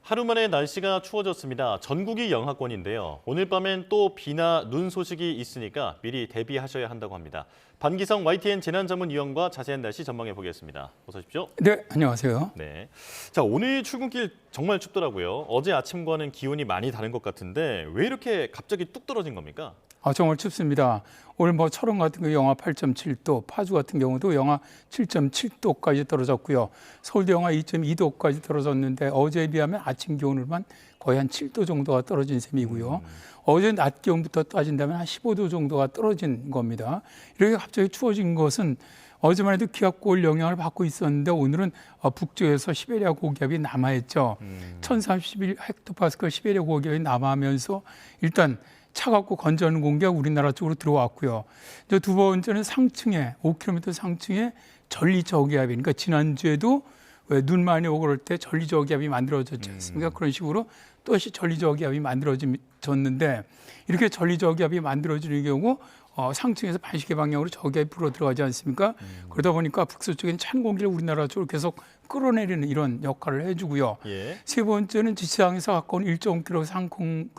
하루 만에 날씨가 추워졌습니다. 전국이 영하권인데요. 오늘 밤엔 또 비나 눈 소식이 있으니까 미리 대비하셔야 한다고 합니다. 반기성 YTN 재난전문위원과 자세한 날씨 전망해 보겠습니다. 어서 오십시오. 네, 안녕하세요. 네. 자, 오늘 출근길 정말 춥더라고요. 어제 아침과는 기온이 많이 다른 것 같은데 왜 이렇게 갑자기 뚝 떨어진 겁니까? 정말 춥습니다. 오늘 철원 같은 경우 영하 8.7도, 파주 같은 경우도 영하 7.7도까지 떨어졌고요. 서울도 영하 2.2도까지 떨어졌는데 어제에 비하면 아침 기온으로만 거의 한 7도 정도가 떨어진 셈이고요. 어제 낮 기온부터 따진다면 한 15도 정도가 떨어진 겁니다. 이렇게 갑자기 추워진 것은 어제만 해도 기압골 영향을 받고 있었는데 오늘은 북쪽에서 시베리아 고기압이 남하했죠. 1031 헥토파스칼 시베리아 고기압이 남하하면서 일단 차갑고 건조한 공기가 우리나라 쪽으로 들어왔고요. 이제 두 번째는 상층에 5km 상층에 전리저기압이, 그러니까 지난주에도 왜 눈 많이 오고 그럴 때 전리저기압이 만들어졌지 않습니까? 그런 식으로 또다시 전리저기압이 만들어졌는데 이렇게 전리저기압이 만들어지는 경우 상층에서 반시계 방향으로 저기압이 불어 들어가지 않습니까? 그러다 보니까 북서쪽에는 찬 공기를 우리나라 쪽으로 계속 끌어내리는 이런 역할을 해주고요. 예. 세 번째는 지상에서 가까운 1.5km 상공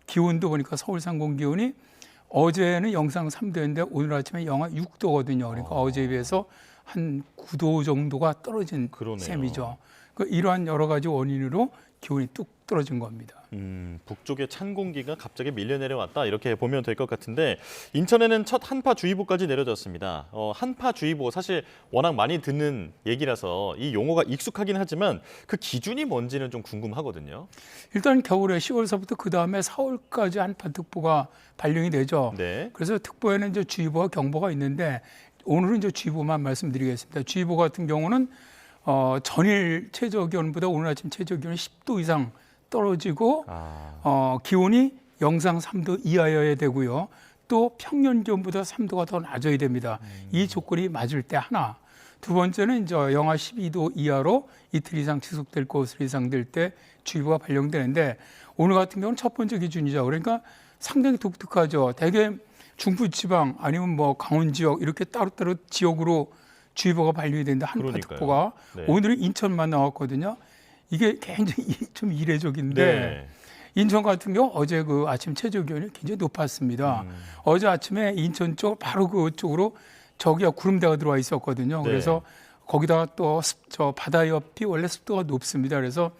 기온도 보니까 서울 상공 기온이 어제는 영상 3도였는데 오늘 아침에 영하 6도거든요. 그러니까 어제에 비해서 한 9도 정도가 떨어진 그러네요. 셈이죠. 이러한 여러 가지 원인으로 기온이 뚝 떨어진 겁니다. 북쪽에 찬 공기가 갑자기 밀려 내려왔다 이렇게 보면 될 것 같은데 인천에는 첫 한파주의보까지 내려졌습니다. 한파주의보 사실 워낙 많이 듣는 얘기라서 이 용어가 익숙하긴 하지만 그 기준이 뭔지는 좀 궁금하거든요. 일단 겨울에 10월서부터 그 다음에 4월까지 한파특보가 발령이 되죠. 네. 그래서 특보에는 이제 주의보와 경보가 있는데 오늘은 이제 주의보만 말씀드리겠습니다. 주의보 같은 경우는 전일 최저기온보다 오늘 아침 최저기온이 10도 이상 떨어지고 기온이 영상 3도 이하여야 되고요. 또 평년 기온보다 3도가 더 낮아야 됩니다. 이 조건이 맞을 때 하나. 두 번째는 이제 영하 12도 이하로 이틀 이상 지속될 것으로 예상될 때 주의보가 발령되는데 오늘 같은 경우는 첫 번째 기준이죠. 그러니까 상당히 독특하죠. 대개 중부지방 아니면 강원 지역 이렇게 따로따로 지역으로 주의보가 발령이 되는데 한파특보가 네. 오늘은 인천만 나왔거든요. 이게 굉장히 좀 이례적인데 네. 인천 같은 경우 어제 아침 최저 기온이 굉장히 높았습니다. 어제 아침에 인천 쪽 바로 그쪽으로 저기가 구름대가 들어와 있었거든요. 네. 그래서 거기다가 또 저 바다 옆이 원래 습도가 높습니다. 그래서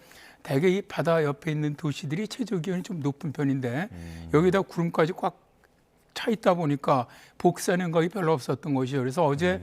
대개 이 바다 옆에 있는 도시들이 최저 기온이 좀 높은 편인데 여기다 구름까지 꽉 차 있다 보니까 복사는 거의 별로 없었던 것이죠. 그래서 어제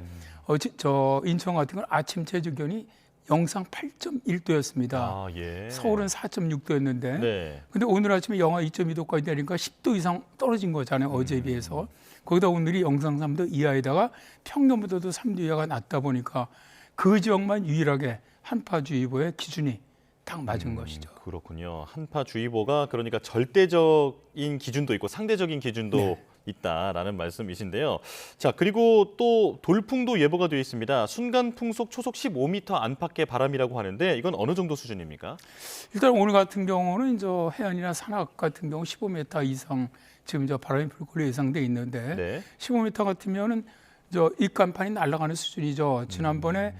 저 인천 같은 건 아침 최저 기온이 영상 8.1도였습니다. 예. 서울은 4.6도였는데 네. 근데 오늘 아침에 영하 2.2도까지 내리니까 10도 이상 떨어진 거잖아요. 어제에 비해서. 거기다 오늘이 영상 3도 이하에다가 평년보다도 3도 이하가 낮다 보니까 그 지역만 유일하게 한파주의보의 기준이 딱 맞은 것이죠. 그렇군요. 한파주의보가 그러니까 절대적인 기준도 있고 상대적인 기준도 네. 있다라는 말씀이신데요. 자, 그리고 또 돌풍도 예보가 되어 있습니다. 순간 풍속 초속 15m 안팎의 바람이라고 하는데 이건 어느 정도 수준입니까? 일단 오늘 같은 경우는 해안이나 산악 같은 경우 15m 이상 지금 바람이 불 걸로 예상돼 있는데 네. 15m 같으면은 입간판이 날아가는 수준이죠. 지난번에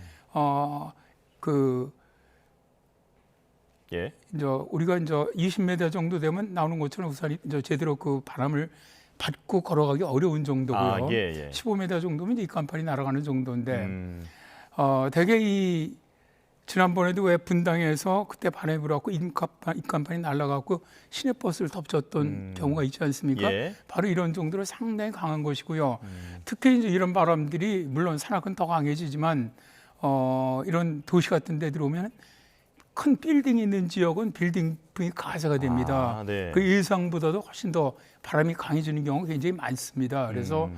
예. 우리가 20m 정도 되면 나오는 것처럼 우산이 제대로 그 바람을 받고 걸어가기 어려운 정도고요. 예. 15m 정도면 입간판이 날아가는 정도인데 대개 지난번에도 왜 분당에서 그때 바람이 불어갖고 입간판이 날아가고 시내버스를 덮쳤던 경우가 있지 않습니까? 예. 바로 이런 정도로 상당히 강한 것이고요. 특히 이제 이런 바람들이 물론 산악은 더 강해지지만 이런 도시 같은 데 들어오면 큰 빌딩이 있는 지역은 빌딩이 가세가 됩니다. 네. 그 예상보다도 훨씬 더 바람이 강해지는 경우가 굉장히 많습니다. 그래서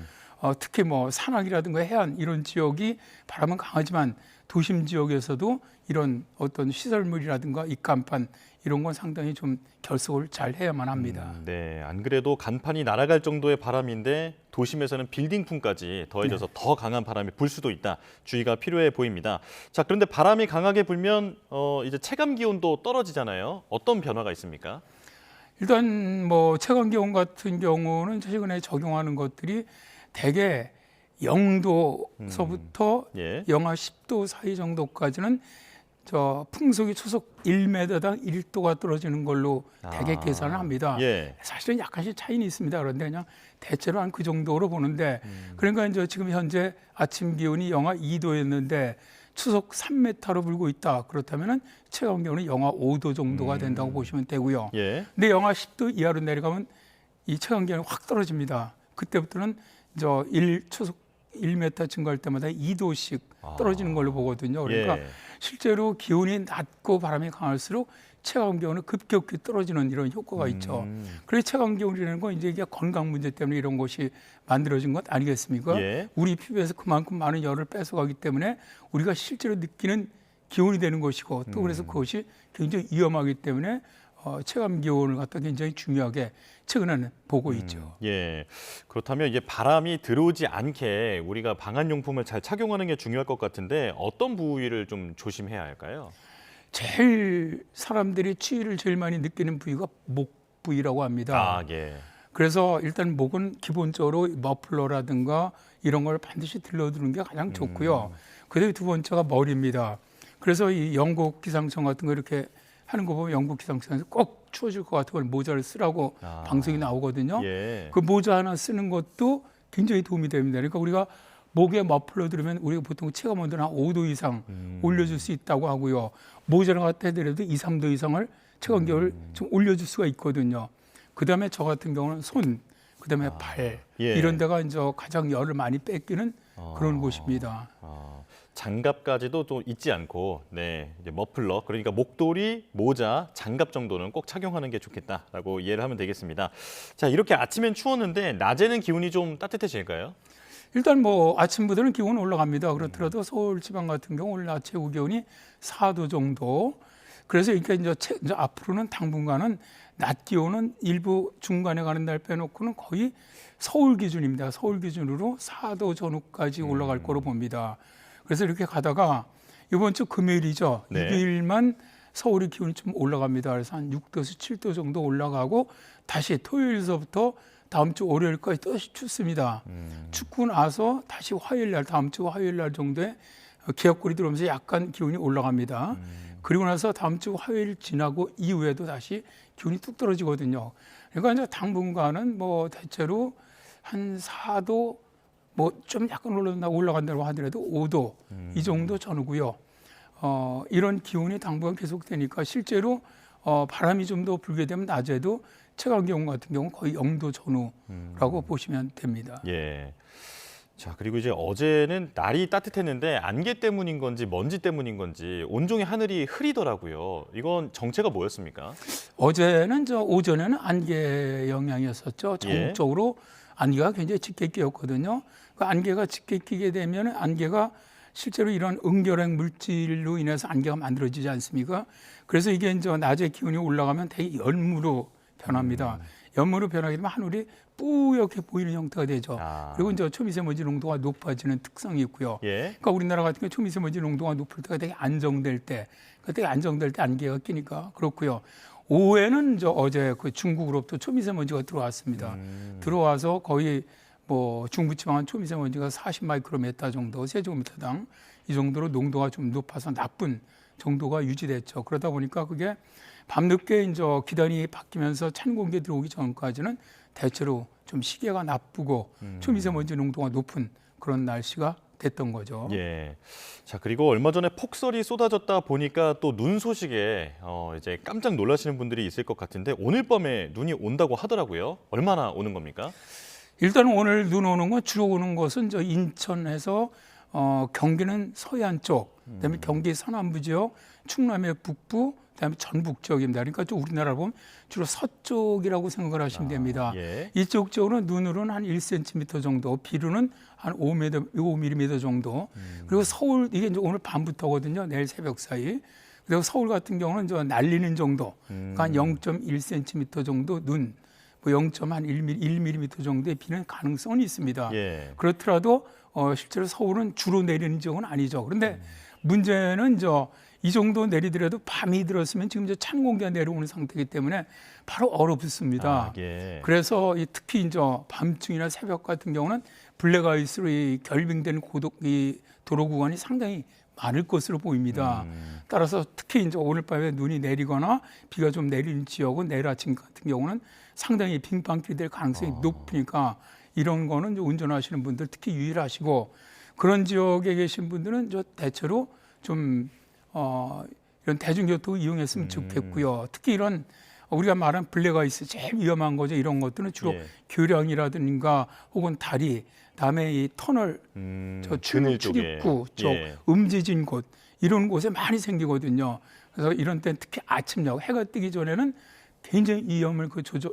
특히 산악이라든가 해안 이런 지역이 바람은 강하지만 도심 지역에서도 이런 어떤 시설물이라든가 입간판 이런 건 상당히 좀 결석을 잘 해야만 합니다. 네, 안 그래도 간판이 날아갈 정도의 바람인데 도심에서는 빌딩풍까지 더해져서 더 강한 바람이 불 수도 있다. 주의가 필요해 보입니다. 자, 그런데 바람이 강하게 불면 이제 체감 기온도 떨어지잖아요. 어떤 변화가 있습니까? 일단 체감 기온 같은 경우는 최근에 적용하는 것들이 대개 0도서부터 예. 영하 10도 사이 정도까지는 저 풍속이 초속 1m당 1도가 떨어지는 걸로 대개 계산을 합니다. 예. 사실은 약간씩 차이는 있습니다. 그런데 그냥 대체로 한 그 정도로 보는데 그러니까 이제 지금 현재 아침 기온이 영하 2도였는데 추석 3m로 불고 있다. 그렇다면은 체감 기온은 영하 5도 정도가 된다고 보시면 되고요. 예. 근데 영하 10도 이하로 내려가면 이 체감 기온이 확 떨어집니다. 그때부터는 추석 1m 증가할 때마다 2도씩 떨어지는 걸로 보거든요. 그러니까 예. 실제로 기온이 낮고 바람이 강할수록 체감 기온은 급격히 떨어지는 이런 효과가 있죠. 그래서 체감 기온이라는 건 이제 이게 건강 문제 때문에 이런 것이 만들어진 것 아니겠습니까? 예. 우리 피부에서 그만큼 많은 열을 뺏어가기 때문에 우리가 실제로 느끼는 기온이 되는 것이고 또 그래서 그것이 굉장히 위험하기 때문에 체감 기온을 갖다 굉장히 중요하게 최근에는 보고 있죠. 예. 그렇다면 이게 바람이 들어오지 않게 우리가 방한용품을 잘 착용하는 게 중요할 것 같은데 어떤 부위를 좀 조심해야 할까요? 제일 사람들이 추위를 제일 많이 느끼는 부위가 목 부위라고 합니다. 예. 그래서 일단 목은 기본적으로 머플러라든가 이런 걸 반드시 들러두는 게 가장 좋고요. 그다음에 두 번째가 머리입니다. 그래서 이 영국 기상청 같은 거 이렇게 하는 거 보면 영국 기상청에서 꼭 추워질 것 같으면 모자를 쓰라고 방송이 나오거든요. 예. 그 모자 하나 쓰는 것도 굉장히 도움이 됩니다. 그러니까 우리가 목에 머플러 들으면 우리가 보통 체감 온도는 한 5도 이상 올려줄 수 있다고 하고요. 모자를 갖다 해드려도 2, 3도 이상을 체감 기온을 좀 올려줄 수가 있거든요. 그다음에 저 같은 경우는 손, 그다음에 발 예. 이런 데가 이제 가장 열을 많이 뺏기는 그런 곳입니다. 장갑까지도 또 잊지 않고, 네, 이제 머플러, 그러니까 목도리, 모자, 장갑 정도는 꼭 착용하는 게 좋겠다라고 이해를 하면 되겠습니다. 자, 이렇게 아침엔 추웠는데 낮에는 기온이 좀 따뜻해질까요? 일단 아침부터는 기온은 올라갑니다. 그렇더라도 서울 지방 같은 경우 오늘 낮 최고 기온이 4도 정도. 그래서 그러니까 이제 앞으로는 당분간은 낮 기온은 일부 중간에 가는 날 빼놓고는 거의 서울 기준입니다. 서울 기준으로 4도 전후까지 올라갈 거로 봅니다. 그래서 이렇게 가다가 이번 주 금요일이죠. 네. 6일만 서울의 기온이 좀 올라갑니다. 그래서 한 6도에서 7도 정도 올라가고 다시 토요일서부터 다음 주 월요일까지 또 춥습니다. 춥고 나서 다시 화요일 날, 다음 주 화요일 날 정도에 기압골이 들어오면서 약간 기온이 올라갑니다. 그리고 나서 다음 주 화요일 지나고 이후에도 다시 기온이 뚝 떨어지거든요. 그러니까 이제 당분간은 대체로 한 4도 좀 약간 올라간다고 하더라도 5도 이 정도 전후고요. 이런 기온이 당분간 계속되니까 실제로 바람이 좀 더 불게 되면 낮에도 체감 기온 같은 경우 거의 0도 전후라고 보시면 됩니다. 예. 자, 그리고 이제 어제는 날이 따뜻했는데 안개 때문인 건지 먼지 때문인 건지 온종일 하늘이 흐리더라고요. 이건 정체가 뭐였습니까? 어제는 오전에는 안개 영향이었었죠. 예. 전국적으로 안개가 굉장히 짙게 끼었거든요. 그 안개가 짙게 끼게 되면 안개가 실제로 이런 응결핵 물질로 인해서 안개가 만들어지지 않습니까? 그래서 이게 이제 낮에 기온이 올라가면 되게 연무로 변합니다. 연무로 변하게 되면 하늘이 뿌옇게 보이는 형태가 되죠. 그리고 이제 초미세먼지 농도가 높아지는 특성이 있고요. 예. 그러니까 우리나라 같은 경우 초미세먼지 농도가 높을 때가 되게 안정될 때, 그때 안정될 때 안개가 끼니까 그렇고요. 오후에는 어제 그 중국으로부터 초미세먼지가 들어왔습니다. 들어와서 거의 중부지방은 초미세먼지가 40 마이크로메타 정도, 세제곱미터당 이 정도로 농도가 좀 높아서 나쁜 정도가 유지됐죠. 그러다 보니까 그게 밤늦게 이제 기단이 바뀌면서 찬 공기 들어오기 전까지는 대체로 좀 시계가 나쁘고 초미세먼지 농도가 높은 그런 날씨가 됐던 거죠. 예. 자, 그리고 얼마 전에 폭설이 쏟아졌다 보니까 또 눈 소식에 이제 깜짝 놀라시는 분들이 있을 것 같은데 오늘 밤에 눈이 온다고 하더라고요. 얼마나 오는 겁니까? 일단 오늘 눈 오는 건 주로 오는 곳은 인천에서 경기는 서해안 쪽, 그다음에 경기 서남부 지역, 충남의 북부, 그다음에 전북 지역입니다. 그러니까 좀 우리나라 보면 주로 서쪽이라고 생각을 하시면 됩니다. 예. 이쪽 지역은 눈으로는 한 1cm 정도, 비로는 한 5mm 정도. 그리고 서울 이게 이제 오늘 밤부터거든요. 내일 새벽 사이. 그리고 서울 같은 경우는 이제 날리는 정도, 그러니까 한 0.1cm 정도 눈, 0.1mm 정도의 비는 가능성은 있습니다. 예. 그렇더라도 실제로 서울은 주로 내리는 지역은 아니죠. 그런데 문제는 이 정도 내리더라도 밤이 들었으면 지금 찬 공기가 내려오는 상태이기 때문에 바로 얼어붙습니다. 예. 그래서 특히 밤중이나 새벽 같은 경우는 블랙아이스로 이 결빙된 이 도로 구간이 상당히 많을 것으로 보입니다. 따라서 특히 이제 오늘 밤에 눈이 내리거나 비가 좀 내리는 지역은 내일 아침 같은 경우는 상당히 빙판길이 될 가능성이 높으니까 이런 거는 이제 운전하시는 분들 특히 유의하시고 그런 지역에 계신 분들은 저 대체로 좀 이런 대중교통 이용했으면 좋겠고요. 특히 이런 우리가 말한 블랙아이스 제일 위험한 거죠. 이런 것들은 주로 예. 교량이라든가 혹은 다리, 다음에 이 터널, 저 그늘 쪽에. 출입구, 저 예. 음지진 곳 이런 곳에 많이 생기거든요. 그래서 이런 때는 특히 아침녘 해가 뜨기 전에는 굉장히 위험을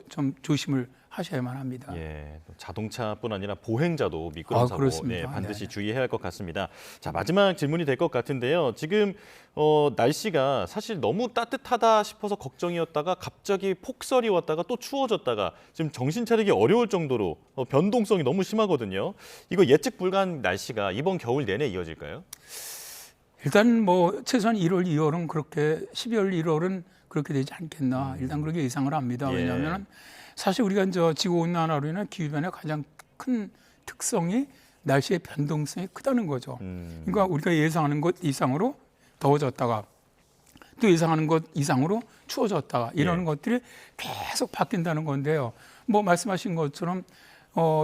좀 조심을 하셔야만 합니다. 예, 또 자동차뿐 아니라 보행자도 미끄럼 사고 그렇습니다. 네, 반드시 네. 주의해야 할 것 같습니다. 자, 마지막 질문이 될 것 같은데요. 지금 날씨가 사실 너무 따뜻하다 싶어서 걱정이었다가 갑자기 폭설이 왔다가 또 추워졌다가 지금 정신 차리기 어려울 정도로 변동성이 너무 심하거든요. 이거 예측 불가한 날씨가 이번 겨울 내내 이어질까요? 일단 뭐 최소한 1월, 2월은 그렇게 12월, 1월은 그렇게 되지 않겠나 일단 그렇게 예상을 합니다. 예. 왜냐하면 사실 우리가 이제 지구 온난화로 인한 기후 변화의 가장 큰 특성이 날씨의 변동성이 크다는 거죠. 그러니까 우리가 예상하는 것 이상으로 더워졌다가 또 예상하는 것 이상으로 추워졌다가 이런 예. 것들이 계속 바뀐다는 건데요. 뭐 말씀하신 것처럼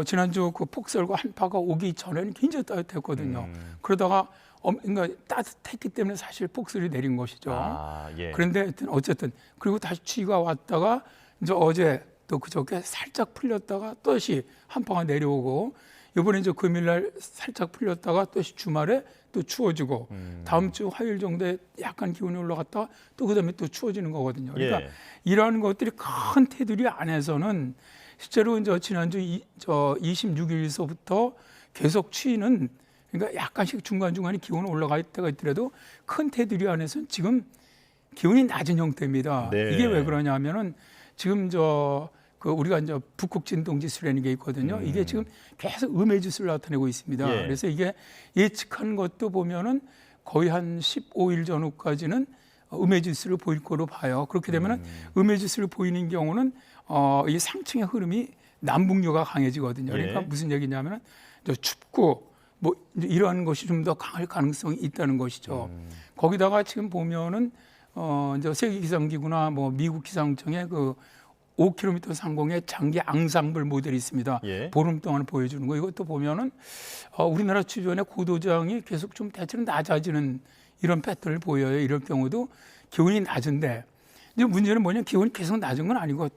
지난주 그 폭설과 한파가 오기 전에는 굉장히 따뜻했거든요. 그러다가 그러니까 따뜻했기 때문에 사실 폭설이 내린 것이죠. 예. 그런데 어쨌든 그리고 다시 추위가 왔다가 이제 어제 또 그저께 살짝 풀렸다가 또다시 한파가 내려오고 이번에 이제 금요일날 살짝 풀렸다가 또다시 주말에 또 추워지고 다음 주 화요일 정도에 약간 기온이 올라갔다가 또 그다음에 또 추워지는 거거든요. 그러니까 예. 이러한 것들이 큰 테두리 안에서는 실제로 이제 지난주 26일서부터 계속 추위는 그러니까 약간씩 중간중간에 기온이 올라갈 때가 있더라도 큰 테두리 안에서는 지금 기온이 낮은 형태입니다. 네. 이게 왜 그러냐면은 지금 우리가 이제 북극 진동지수라는 게 있거든요. 이게 지금 계속 음해지수를 나타내고 있습니다. 예. 그래서 이게 예측한 것도 보면은 거의 한 15일 전후까지는 음해지수를 보일 거로 봐요. 그렇게 되면은 음해지수를 보이는 경우는 이 상층의 흐름이 남북류가 강해지거든요. 그러니까 예. 무슨 얘기냐면은 춥고 뭐 이제 이러한 것이 좀 더 강할 가능성이 있다는 것이죠. 거기다가 지금 보면은 이제 세계 기상기구나 뭐 미국 기상청의 그 5km 상공의 장기 앙상블 모델이 있습니다. 예. 보름 동안 보여주는 거 이것도 보면은 우리나라 주변의 고도장이 계속 좀 대체로 낮아지는 이런 패턴을 보여요. 이럴 경우도 기온이 낮은데 이제 문제는 뭐냐 기온이 계속 낮은 건 아니고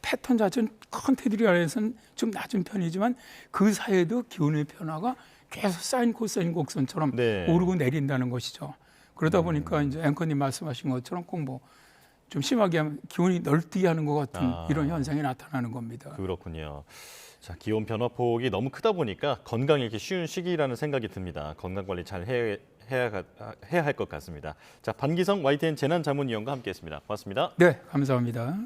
패턴 자체는 큰 테두리 안에서는 좀 낮은 편이지만 그 사이에도 기온의 변화가 계속 사인 코사인 곡선처럼 네. 오르고 내린다는 것이죠. 그러다 보니까 이제 앵커님 말씀하신 것처럼 꼭 뭐 좀 심하게 하면 기온이 널뛰게 하는 것 같은 이런 현상이 나타나는 겁니다. 그렇군요. 자, 기온 변화폭이 너무 크다 보니까 건강이 이렇게 쉬운 시기라는 생각이 듭니다. 건강 관리 잘 해야 할 것 같습니다. 자, 반기성 YTN 재난자문위원과 함께했습니다. 고맙습니다. 네, 감사합니다.